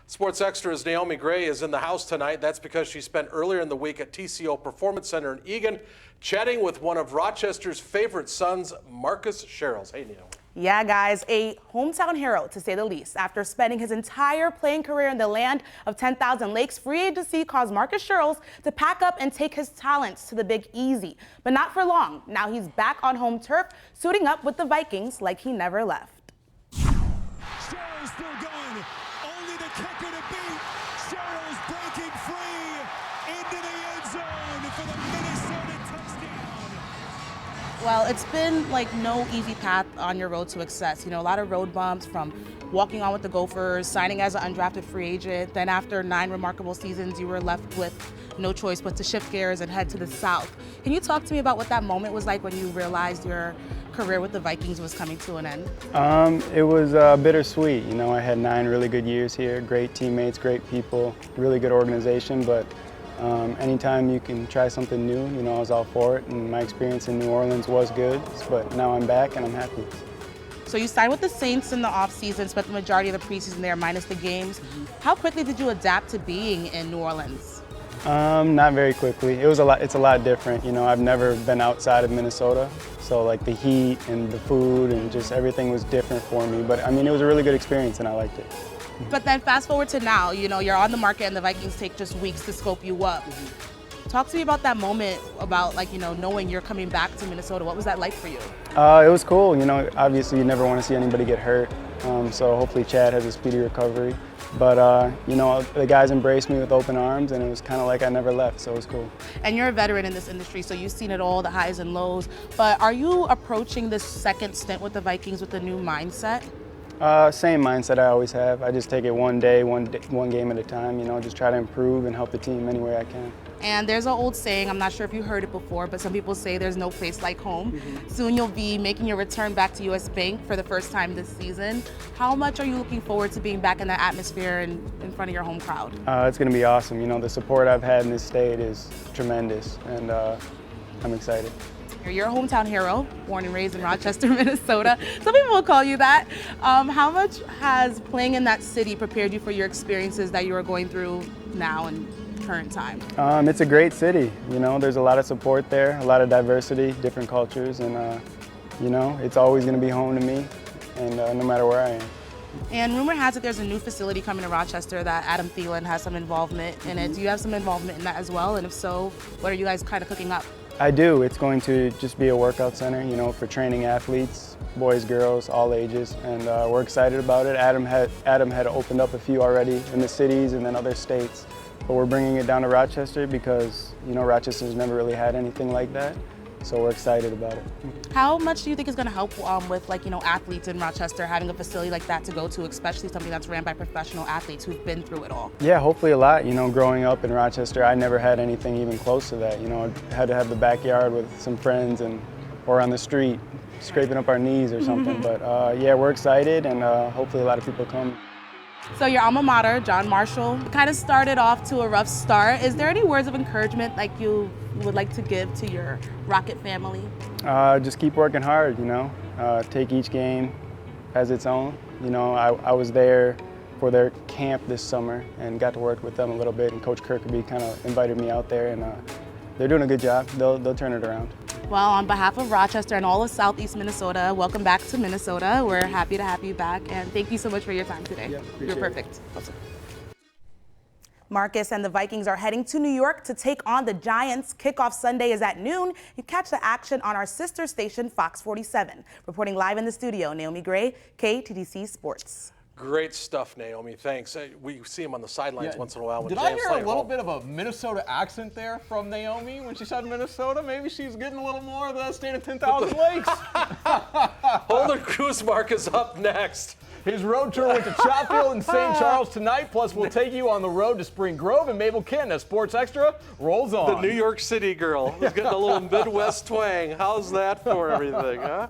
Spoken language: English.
Sports Extra's Naomi Gray is in the house tonight. That's because she spent earlier in the week at TCO Performance Center in Eagan chatting with one of Rochester's favorite sons, Marcus Sherrills. Hey, Naomi. Yeah, guys, a hometown hero, to say the least. After spending his entire playing career in the land of 10,000 lakes, free agency caused Marcus Sherrills to pack up and take his talents to the Big Easy. But not for long. Now he's back on home turf, suiting up with the Vikings like he never left. Sherrills still going. Only the kicker to beat. Sherrills breaking free into the end zone for the Minnesota touchdown. Well, it's been like no easy path on your road to success. You know, a lot of road bumps from walking on with the Gophers, signing as an undrafted free agent. Then after 9 remarkable seasons, you were left with no choice but to shift gears and head to the South. Can you talk to me about what that moment was like when you realized your career with the Vikings was coming to an end? It was bittersweet. You know, I had 9 really good years here, great teammates, great people, really good organization, but anytime you can try something new, you know, I was all for it, and my experience in New Orleans was good, but now I'm back and I'm happy. So you signed with the Saints in the offseason, spent the majority of the preseason there, minus the games. How quickly did you adapt to being in New Orleans? Not very quickly. It's a lot different. You know, I've never been outside of Minnesota, so like the heat and the food and just everything was different for me. But I mean, it was a really good experience and I liked it. But then fast forward to now, you know, you're on the market and the Vikings take just weeks to scope you up. Talk to me about that moment, about like, you know, knowing you're coming back to Minnesota. What was that like for you? It was cool. You know, obviously you never want to see anybody get hurt. So hopefully Chad has a speedy recovery. But, you know, the guys embraced me with open arms and it was kind of like I never left, so it was cool. And you're a veteran in this industry, so you've seen it all, the highs and lows. But are you approaching this second stint with the Vikings with a new mindset? Same mindset I always have. I just take it one day, one game at a time, you know, just try to improve and help the team any way I can. And there's an old saying, I'm not sure if you heard it before, but some people say there's no place like home. Soon you'll be making your return back to US Bank for the first time this season. How much are you looking forward to being back in that atmosphere and in front of your home crowd? It's going to be awesome. You know, the support I've had in this state is tremendous, and I'm excited. You're a hometown hero, born and raised in Rochester, Minnesota. Some people will call you that. How much has playing in that city prepared you for your experiences that you are going through now and current time? It's a great city. You know, there's a lot of support there, a lot of diversity, different cultures, and you know, it's always going to be home to me, and no matter where I am. And rumor has it there's a new facility coming to Rochester that Adam Thielen has some involvement in it. Do you have some involvement in that as well? And if so, what are you guys kind of cooking up? I do. It's going to just be a workout center, you know, for training athletes, boys, girls, all ages, and we're excited about it. Adam had opened up a few already in the cities and then other states, but we're bringing it down to Rochester because, you know, Rochester's never really had anything like that, so we're excited about it. How much do you think is going to help with, like, you know, athletes in Rochester having a facility like that to go to, especially something that's ran by professional athletes who've been through it all? Yeah, hopefully a lot. You know, growing up in Rochester, I never had anything even close to that. You know, I had to have the backyard with some friends or on the street, scraping up our knees or something. But yeah, we're excited, and hopefully a lot of people come. So your alma mater, John Marshall, kind of started off to a rough start. Is there any words of encouragement like you would like to give to your Rocket family? Just keep working hard, you know. Take each game as its own. You know, I was there for their camp this summer and got to work with them a little bit, and Coach Kirkby kind of invited me out there, and they're doing a good job. They'll turn it around. Well, on behalf of Rochester and all of Southeast Minnesota, welcome back to Minnesota. We're happy to have you back, and thank you so much for your time today. Yeah, You're perfect. Awesome. Marcus and the Vikings are heading to New York to take on the Giants. Kickoff Sunday is at noon. You catch the action on our sister station, Fox 47. Reporting live in the studio, Naomi Gray, KTDC Sports. Great stuff, Naomi. Thanks. We see him on the sidelines once in a while. When Did I hear a little bit of a Minnesota accent there from Naomi when she said Minnesota? Maybe she's getting a little more of the state of 10,000 lakes. Holden Cruzmark is up next. His road tour went to Chatfield and St. Charles tonight. Plus, we'll take you on the road to Spring Grove and Mabel Kenton as Sports Extra rolls on. The New York City girl who's getting a little Midwest twang. How's that for everything, huh?